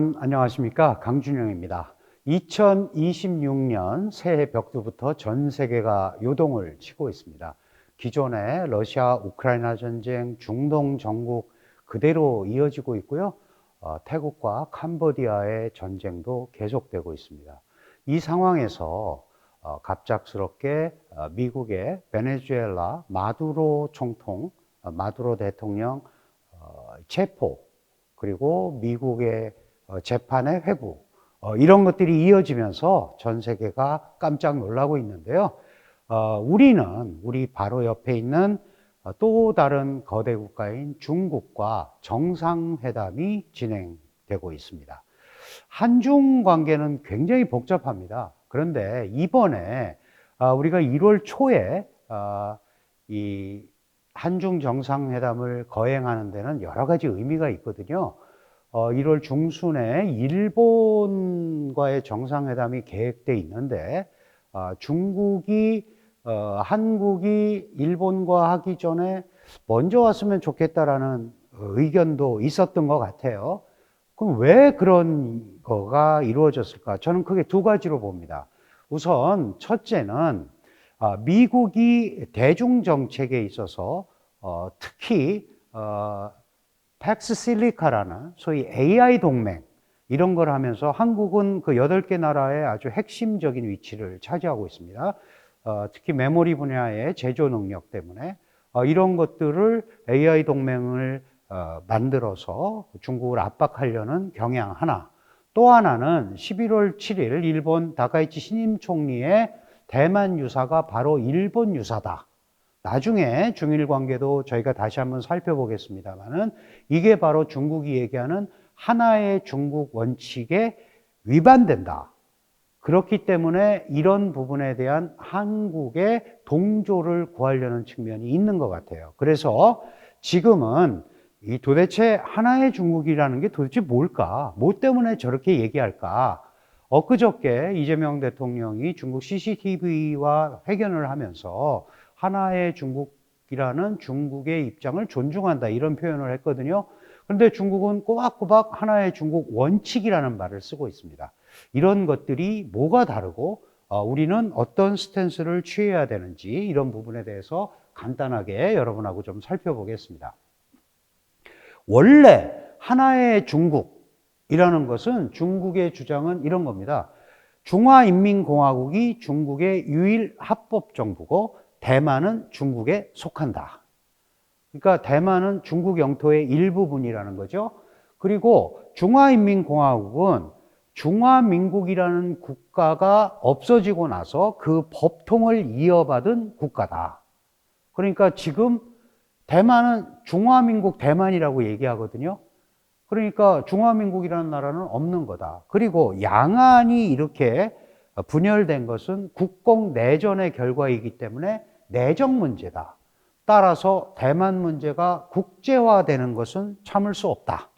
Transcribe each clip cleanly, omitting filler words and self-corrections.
여러분 안녕하십니까? 강준영입니다. 2026년 새해 벽두부터 전 세계가 요동을 치고 있습니다. 기존의 러시아 우크라이나 전쟁, 중동 전국 그대로 이어지고 있고요. 태국과 캄보디아의 전쟁도 계속되고 있습니다. 이 상황에서 갑작스럽게 미국의 베네수엘라 마두로 총통, 마두로 대통령 체포, 그리고 미국의 재판의 회부, 이런 것들이 이어지면서 전 세계가 깜짝 놀라고 있는데요. 우리 바로 옆에 있는 또 다른 거대 국가인 중국과 정상회담이 진행되고 있습니다. 한중 관계는 굉장히 복잡합니다. 그런데 이번에 우리가 1월 초에 이 한중 정상회담을 거행하는 데는 여러 가지 의미가 있거든요. 1월 중순에 일본과의 정상회담이 계획돼 있는데 한국이 일본과 하기 전에 먼저 왔으면 좋겠다라는 의견도 있었던 것 같아요. 그럼 왜 그런 거가 이루어졌을까? 저는 크게 두 가지로 봅니다. 우선 첫째는 미국이 대중정책에 있어서 특히 팩스실리카라는 소위 AI 동맹, 이런 걸 하면서 한국은 그 8개 나라의 아주 핵심적인 위치를 차지하고 있습니다. 특히 메모리 분야의 제조 능력 때문에 이런 것들을 AI 동맹을 만들어서 중국을 압박하려는 경향 하나, 또 하나는 11월 7일 일본 다카이치 신임 총리의 대만 유사가 바로 일본 유사다. 나중에 중일 관계도 저희가 다시 한번 살펴보겠습니다만은 이게 바로 중국이 얘기하는 하나의 중국 원칙에 위반된다. 그렇기 때문에 이런 부분에 대한 한국의 동조를 구하려는 측면이 있는 것 같아요. 그래서 지금은 이 도대체 하나의 중국이라는 게 도대체 뭘까? 뭐 때문에 저렇게 얘기할까? 엊그저께 이재명 대통령이 중국 CCTV와 회견을 하면서 하나의 중국이라는 중국의 입장을 존중한다, 이런 표현을 했거든요. 그런데 중국은 꼬박꼬박 하나의 중국 원칙이라는 말을 쓰고 있습니다. 이런 것들이 뭐가 다르고 우리는 어떤 스탠스를 취해야 되는지, 이런 부분에 대해서 간단하게 여러분하고 좀 살펴보겠습니다. 원래 하나의 중국이라는 것은, 중국의 주장은 이런 겁니다. 중화인민공화국이 중국의 유일 합법 정부고 대만은 중국에 속한다. 그러니까 대만은 중국 영토의 일부분이라는 거죠. 그리고 중화인민공화국은 중화민국이라는 국가가 없어지고 나서 그 법통을 이어받은 국가다. 그러니까 지금 대만은 중화민국 대만이라고 얘기하거든요. 그러니까 중화민국이라는 나라는 없는 거다. 그리고 양안이 이렇게 분열된 것은 국공내전의 결과이기 때문에 내정 문제다. 따라서 대만 문제가 국제화되는 것은 참을 수 없다.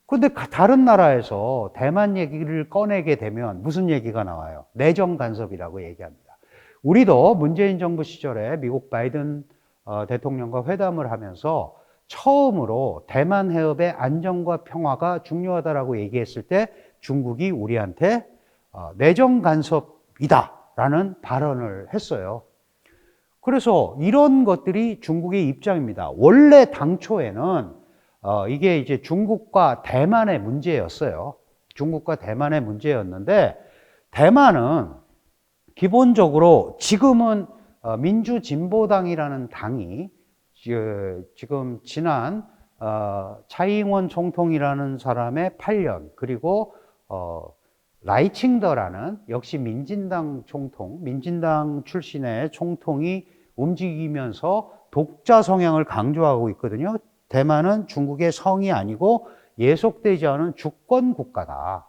그런데 다른 나라에서 대만 얘기를 꺼내게 되면 무슨 얘기가 나와요? 내정 간섭이라고 얘기합니다. 우리도 문재인 정부 시절에 미국 바이든 대통령과 회담을 하면서 처음으로 대만 해협의 안정과 평화가 중요하다라고 얘기했을 때 중국이 우리한테 내정 간섭이다라는 발언을 했어요. 그래서 이런 것들이 중국의 입장입니다. 원래 당초에는 이게 이제 중국과 대만의 문제였어요. 중국과 대만의 문제였는데, 대만은 기본적으로 지금은 민주진보당이라는 당이 지금 지난 차이잉원 총통이라는 사람의 8년, 그리고 라이칭더라는 역시 민진당 총통, 민진당 출신의 총통이 움직이면서 독자 성향을 강조하고 있거든요. 대만은 중국의 성이 아니고 예속되지 않은 주권 국가다.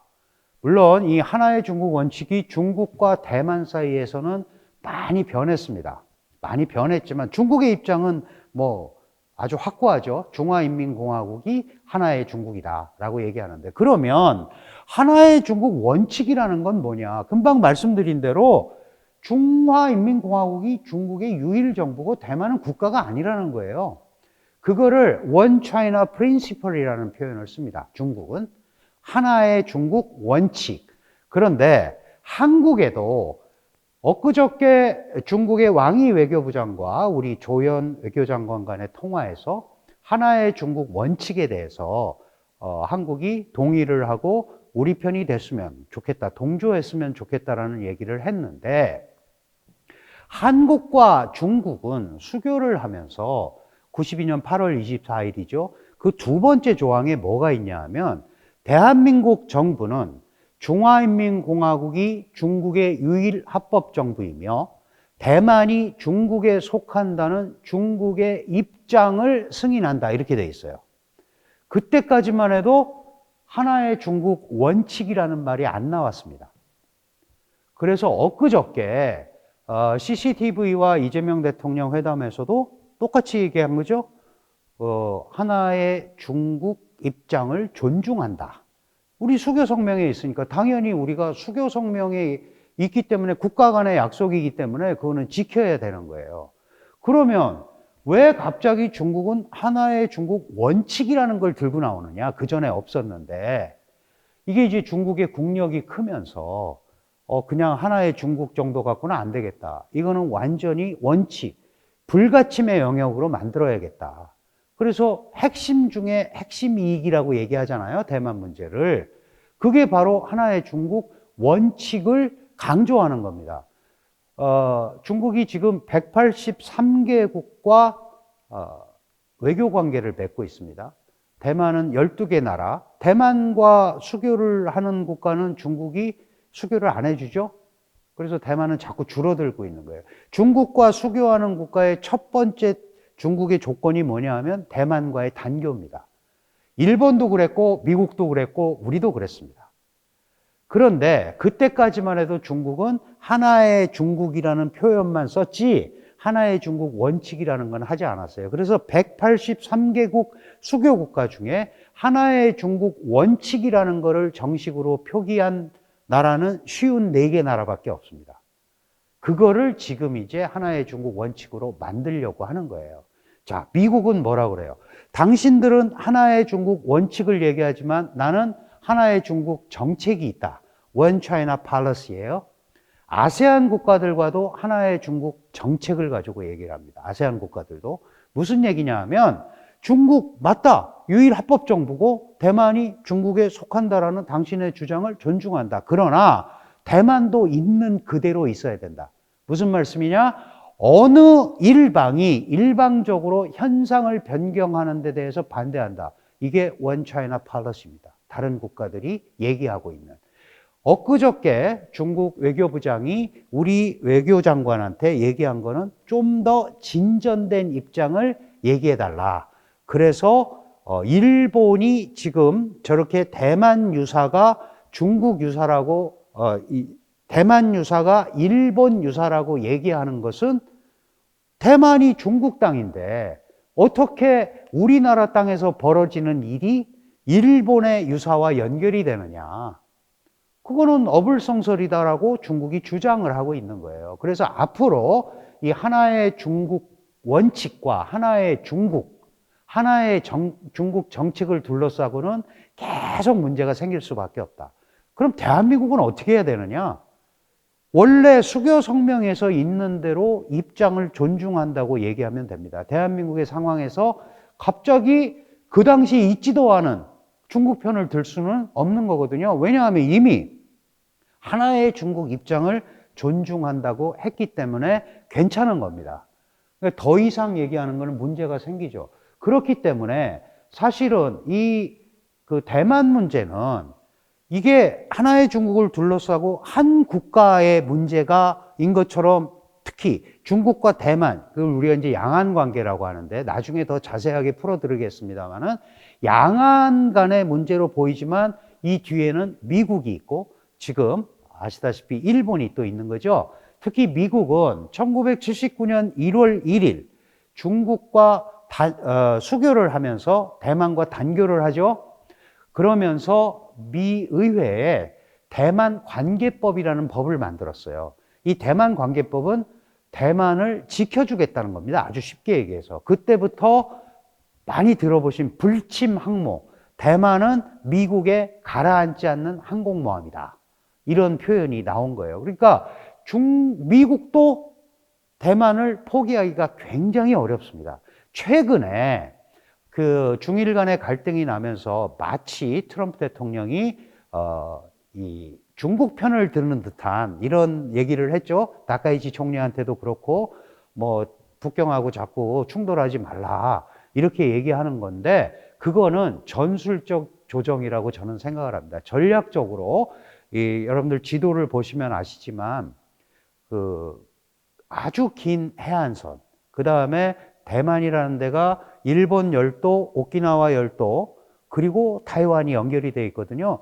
물론 이 하나의 중국 원칙이 중국과 대만 사이에서는 많이 변했습니다. 많이 변했지만 중국의 입장은 뭐 아주 확고하죠. 중화인민공화국이 하나의 중국이다라고 얘기하는데, 그러면 하나의 중국 원칙이라는 건 뭐냐? 금방 말씀드린 대로 중화인민공화국이 중국의 유일 정부고 대만은 국가가 아니라는 거예요. 그거를 원 차이나 프린시플이라는 표현을 씁니다. 중국은 하나의 중국 원칙. 그런데 한국에도 엊그저께 중국의 왕이 외교부장과 우리 조연 외교장관 간의 통화에서 하나의 중국 원칙에 대해서 한국이 동의를 하고 우리 편이 됐으면 좋겠다, 동조했으면 좋겠다라는 얘기를 했는데, 한국과 중국은 수교를 하면서 92년 8월 24일이죠. 그 두 번째 조항에 뭐가 있냐 하면, 대한민국 정부는 중화인민공화국이 중국의 유일 합법 정부이며 대만이 중국에 속한다는 중국의 입장을 승인한다, 이렇게 돼 있어요. 그때까지만 해도 하나의 중국 원칙이라는 말이 안 나왔습니다. 그래서 엊그저께 CCTV와 이재명 대통령 회담에서도 똑같이 얘기한 거죠. 하나의 중국 입장을 존중한다. 우리 수교 성명에 있으니까 당연히 우리가 수교 성명에 있기 때문에, 국가 간의 약속이기 때문에 그거는 지켜야 되는 거예요. 그러면 왜 갑자기 중국은 하나의 중국 원칙이라는 걸 들고 나오느냐? 그 전에 없었는데. 이게 이제 중국의 국력이 크면서 그냥 하나의 중국 정도 갖고는 안 되겠다. 이거는 완전히 원칙, 불가침의 영역으로 만들어야겠다. 그래서 핵심 중에 핵심 이익이라고 얘기하잖아요, 대만 문제를. 그게 바로 하나의 중국 원칙을 강조하는 겁니다. 중국이 지금 183개국과 외교 관계를 맺고 있습니다. 대만은 12개 나라, 대만과 수교를 하는 국가는 중국이 수교를 안 해주죠. 그래서 대만은 자꾸 줄어들고 있는 거예요. 중국과 수교하는 국가의 첫 번째 중국의 조건이 뭐냐 하면 대만과의 단교입니다. 일본도 그랬고 미국도 그랬고 우리도 그랬습니다. 그런데 그때까지만 해도 중국은 하나의 중국이라는 표현만 썼지 하나의 중국 원칙이라는 건 하지 않았어요. 그래서 183개국 수교 국가 중에 하나의 중국 원칙이라는 거를 정식으로 표기한 나라는 쉬운 4개 나라밖에 없습니다. 그거를 지금 이제 하나의 중국 원칙으로 만들려고 하는 거예요. 자, 미국은 뭐라 그래요? 당신들은 하나의 중국 원칙을 얘기하지만 나는 하나의 중국 정책이 있다. One China Policy예요. 아세안 국가들과도 하나의 중국 정책을 가지고 얘기를 합니다. 아세안 국가들도. 무슨 얘기냐 하면, 중국 맞다, 유일 합법 정부고 대만이 중국에 속한다라는 당신의 주장을 존중한다. 그러나 대만도 있는 그대로 있어야 된다. 무슨 말씀이냐? 어느 일방이 일방적으로 현상을 변경하는 데 대해서 반대한다. 이게 One China Policy입니다. 다른 국가들이 얘기하고 있는. 엊그저께 중국 외교부장이 우리 외교장관한테 얘기한 거는 좀 더 진전된 입장을 얘기해달라. 그래서 일본이 지금 저렇게 대만 유사가 중국 유사라고 대만 유사가 일본 유사라고 얘기하는 것은 대만이 중국 땅인데 어떻게 우리나라 땅에서 벌어지는 일이 일본의 유사와 연결이 되느냐. 그거는 어불성설이다라고 중국이 주장을 하고 있는 거예요. 그래서 앞으로 이 하나의 중국 원칙과 하나의 중국, 하나의 중국 정책을 둘러싸고는 계속 문제가 생길 수밖에 없다. 그럼 대한민국은 어떻게 해야 되느냐? 원래 수교 성명에서 있는 대로 입장을 존중한다고 얘기하면 됩니다. 대한민국의 상황에서 갑자기 그 당시 있지도 않은 중국 편을 들 수는 없는 거거든요. 왜냐하면 이미 하나의 중국 입장을 존중한다고 했기 때문에 괜찮은 겁니다. 그러니까 더 이상 얘기하는 것은 문제가 생기죠. 그렇기 때문에 사실은 그 대만 문제는 이게 하나의 중국을 둘러싸고 한 국가의 문제가인 것처럼, 특히 중국과 대만, 그걸 우리가 이제 양안 관계라고 하는데 나중에 더 자세하게 풀어드리겠습니다만은, 양안 간의 문제로 보이지만 이 뒤에는 미국이 있고 지금 아시다시피 일본이 또 있는 거죠. 특히 미국은 1979년 1월 1일 중국과 수교를 하면서 대만과 단교를 하죠. 그러면서 미 의회에 대만 관계법이라는 법을 만들었어요. 이 대만 관계법은 대만을 지켜주겠다는 겁니다. 아주 쉽게 얘기해서. 그때부터 많이 들어보신 불침 항모, 대만은 미국에 가라앉지 않는 항공모함이다. 이런 표현이 나온 거예요. 그러니까 미국도 대만을 포기하기가 굉장히 어렵습니다. 최근에 그 중일 간의 갈등이 나면서 마치 트럼프 대통령이 이 중국 편을 드는 듯한 이런 얘기를 했죠. 다카이치 총리한테도 그렇고 뭐 북경하고 자꾸 충돌하지 말라 이렇게 얘기하는 건데 그거는 전술적 조정이라고 저는 생각을 합니다. 전략적으로 여러분들 지도를 보시면 아시지만 그 아주 긴 해안선, 그 다음에 대만이라는 데가 일본 열도, 오키나와 열도, 그리고 타이완이 연결이 되어 있거든요.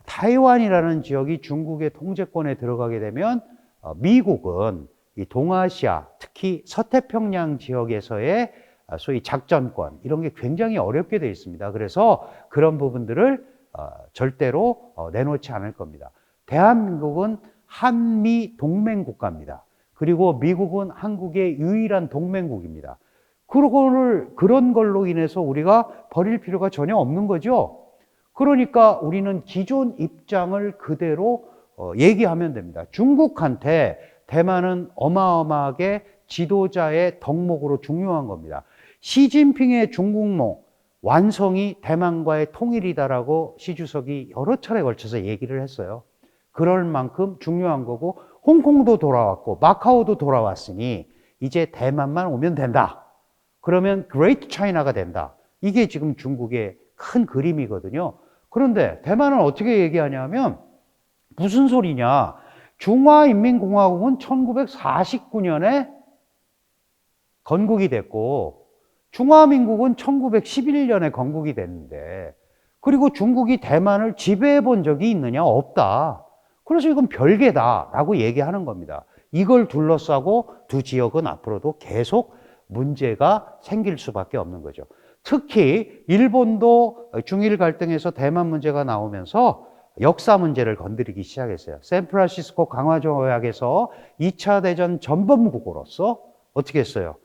타이완이라는 지역이 중국의 통제권에 들어가게 되면 미국은 이 동아시아, 특히 서태평양 지역에서의 소위 작전권 이런 게 굉장히 어렵게 되어 있습니다. 그래서 그런 부분들을 절대로 내놓지 않을 겁니다. 대한민국은 한미 동맹 국가입니다. 그리고 미국은 한국의 유일한 동맹국입니다. 그런 걸로 인해서 우리가 버릴 필요가 전혀 없는 거죠. 그러니까 우리는 기존 입장을 그대로 얘기하면 됩니다. 중국한테 대만은 어마어마하게 지도자의 덕목으로 중요한 겁니다. 시진핑의 중국몽 완성이 대만과의 통일이다라고 시 주석이 여러 차례 걸쳐서 얘기를 했어요. 그럴 만큼 중요한 거고 홍콩도 돌아왔고 마카오도 돌아왔으니 이제 대만만 오면 된다. 그러면 그레이트 차이나가 된다. 이게 지금 중국의 큰 그림이거든요. 그런데 대만은 어떻게 얘기하냐면 무슨 소리냐. 중화인민공화국은 1949년에 건국이 됐고 중화민국은 1911년에 건국이 됐는데 그리고 중국이 대만을 지배해 본 적이 있느냐? 없다. 그래서 이건 별개다라고 얘기하는 겁니다. 이걸 둘러싸고 두 지역은 앞으로도 계속 문제가 생길 수밖에 없는 거죠. 특히 일본도 중일 갈등에서 대만 문제가 나오면서 역사 문제를 건드리기 시작했어요. 샌프란시스코 강화조약에서 2차 대전 전범국으로서 어떻게 했어요?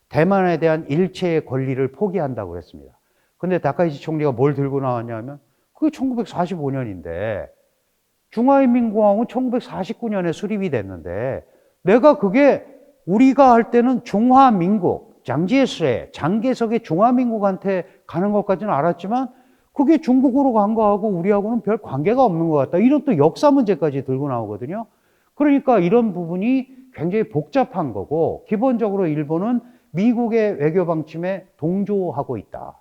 대만에 대한 일체의 권리를 포기한다고 했습니다. 근데 다카이치 총리가 뭘 들고 나왔냐면 그게 1945년인데 중화인민공화국은 1949년에 수립이 됐는데 내가 그게 우리가 할 때는 중화민국, 장제석의 중화민국한테 가는 것까지는 알았지만 그게 중국으로 간 거하고 우리하고는 별 관계가 없는 것 같다. 이런 또 역사 문제까지 들고 나오거든요. 그러니까 이런 부분이 굉장히 복잡한 거고 기본적으로 일본은 미국의 외교 방침에 동조하고 있다.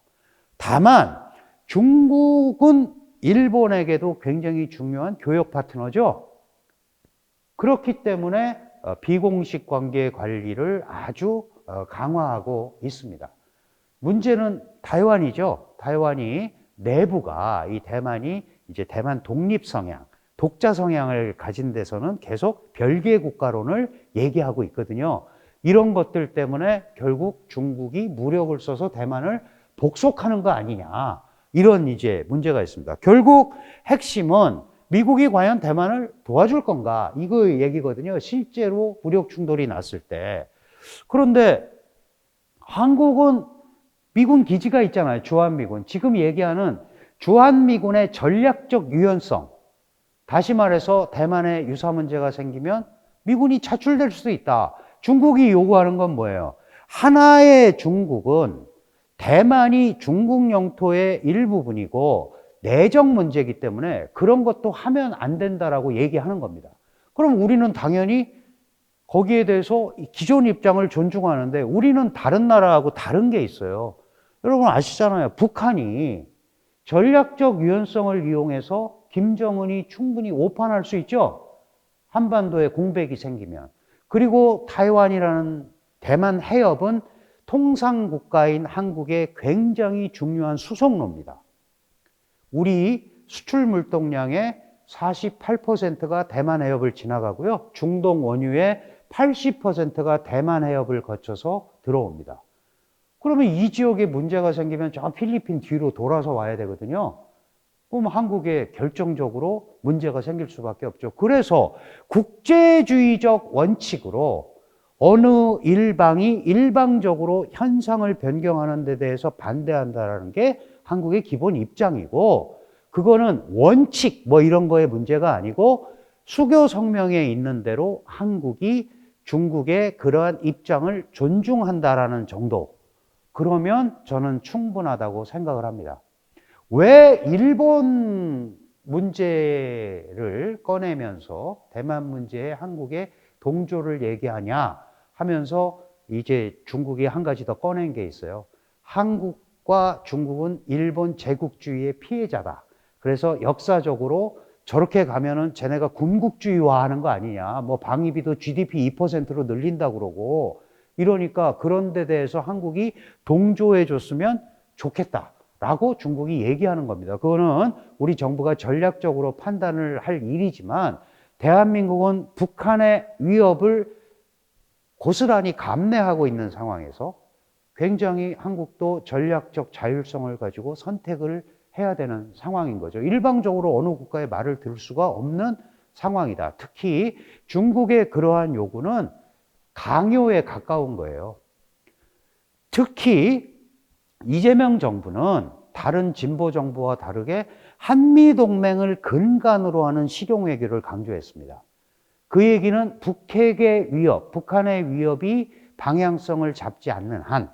다만 중국은 일본에게도 굉장히 중요한 교역 파트너죠. 그렇기 때문에 비공식 관계 관리를 아주 강화하고 있습니다. 문제는 타이완이죠. 타이완이 내부가 이 대만이 이제 대만 독립 성향, 독자 성향을 가진 데서는 계속 별개 국가론을 얘기하고 있거든요. 이런 것들 때문에 결국 중국이 무력을 써서 대만을 복속하는 거 아니냐. 이런 이제 문제가 있습니다. 결국 핵심은 미국이 과연 대만을 도와줄 건가? 이거 얘기거든요. 실제로 무력 충돌이 났을 때. 그런데 한국은 미군 기지가 있잖아요. 주한미군. 지금 얘기하는 주한미군의 전략적 유연성. 다시 말해서 대만에 유사 문제가 생기면 미군이 차출될 수도 있다. 중국이 요구하는 건 뭐예요? 하나의 중국은 대만이 중국 영토의 일부분이고 내정 문제이기 때문에 그런 것도 하면 안 된다라고 얘기하는 겁니다. 그럼 우리는 당연히 거기에 대해서 기존 입장을 존중하는데 우리는 다른 나라하고 다른 게 있어요. 여러분 아시잖아요. 북한이 전략적 유연성을 이용해서 김정은이 충분히 오판할 수 있죠. 한반도에 공백이 생기면. 그리고 타이완이라는 대만 해협은 통상국가인 한국의 굉장히 중요한 수송로입니다. 우리 수출 물동량의 48%가 대만 해협을 지나가고요. 중동 원유의 80%가 대만 해협을 거쳐서 들어옵니다. 그러면 이 지역에 문제가 생기면 저 필리핀 뒤로 돌아서 와야 되거든요. 그럼 한국에 결정적으로 문제가 생길 수밖에 없죠. 그래서 국제주의적 원칙으로 어느 일방이 일방적으로 현상을 변경하는 데 대해서 반대한다는 게 한국의 기본 입장이고, 그거는 원칙 뭐 이런 거의 문제가 아니고 수교 성명에 있는 대로 한국이 중국의 그러한 입장을 존중한다라는 정도. 그러면 저는 충분하다고 생각을 합니다. 왜 일본 문제를 꺼내면서 대만 문제에 한국의 동조를 얘기하냐 하면서 이제 중국이 한 가지 더 꺼낸 게 있어요. 한국과 중국은 일본 제국주의의 피해자다. 그래서 역사적으로 저렇게 가면은 쟤네가 군국주의화하는 거 아니냐. 뭐 방위비도 GDP 2%로 늘린다 그러고 이러니까 그런 데 대해서 한국이 동조해 줬으면 좋겠다라고 중국이 얘기하는 겁니다. 그거는 우리 정부가 전략적으로 판단을 할 일이지만 대한민국은 북한의 위협을 고스란히 감내하고 있는 상황에서 굉장히 한국도 전략적 자율성을 가지고 선택을 해야 되는 상황인 거죠. 일방적으로 어느 국가의 말을 들을 수가 없는 상황이다. 특히 중국의 그러한 요구는 강요에 가까운 거예요. 특히 이재명 정부는 다른 진보 정부와 다르게 한미동맹을 근간으로 하는 실용외교를 강조했습니다. 그 얘기는 북핵의 위협, 북한의 위협이 방향성을 잡지 않는 한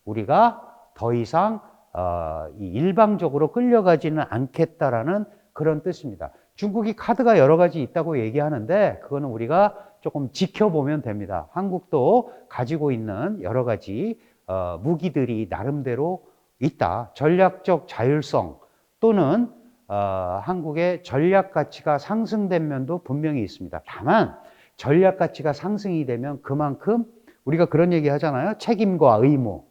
우리가 더 이상 일방적으로 끌려가지는 않겠다라는 그런 뜻입니다. 중국이 카드가 여러 가지 있다고 얘기하는데 그거는 우리가 조금 지켜보면 됩니다. 한국도 가지고 있는 여러 가지 무기들이 나름대로 있다. 전략적 자율성 또는 한국의 전략 가치가 상승된 면도 분명히 있습니다. 다만 전략 가치가 상승이 되면 그만큼 우리가 그런 얘기 하잖아요. 책임과 의무.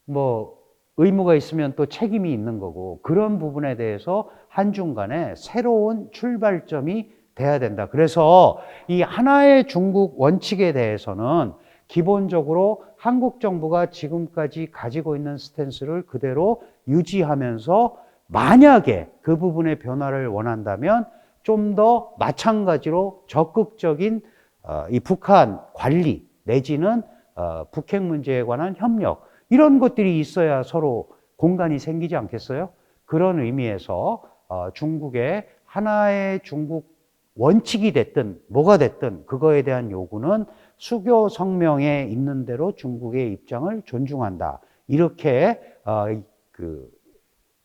뭐 의무가 있으면 또 책임이 있는 거고 그런 부분에 대해서 한중간에 새로운 출발점이 돼야 된다. 그래서 이 하나의 중국 원칙에 대해서는 기본적으로 한국 정부가 지금까지 가지고 있는 스탠스를 그대로 유지하면서 만약에 그 부분의 변화를 원한다면 좀 더 마찬가지로 적극적인 이 북한 관리 내지는 북핵 문제에 관한 협력 이런 것들이 있어야 서로 공간이 생기지 않겠어요? 그런 의미에서 중국의 하나의 중국 원칙이 됐든 뭐가 됐든 그거에 대한 요구는 수교 성명에 있는 대로 중국의 입장을 존중한다. 이렇게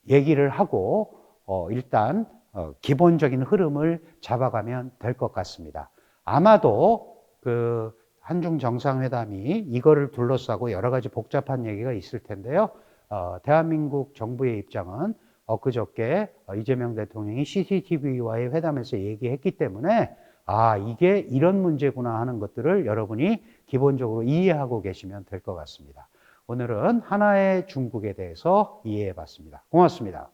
얘기를 하고 일단 기본적인 흐름을 잡아가면 될 것 같습니다. 아마도 그 한중 정상회담이 이거를 둘러싸고 여러 가지 복잡한 얘기가 있을 텐데요. 대한민국 정부의 입장은 엊그저께 이재명 대통령이 CCTV와의 회담에서 얘기했기 때문에 이게 이런 문제구나 하는 것들을 여러분이 기본적으로 이해하고 계시면 될 것 같습니다. 오늘은 하나의 중국에 대해서 이해해 봤습니다. 고맙습니다.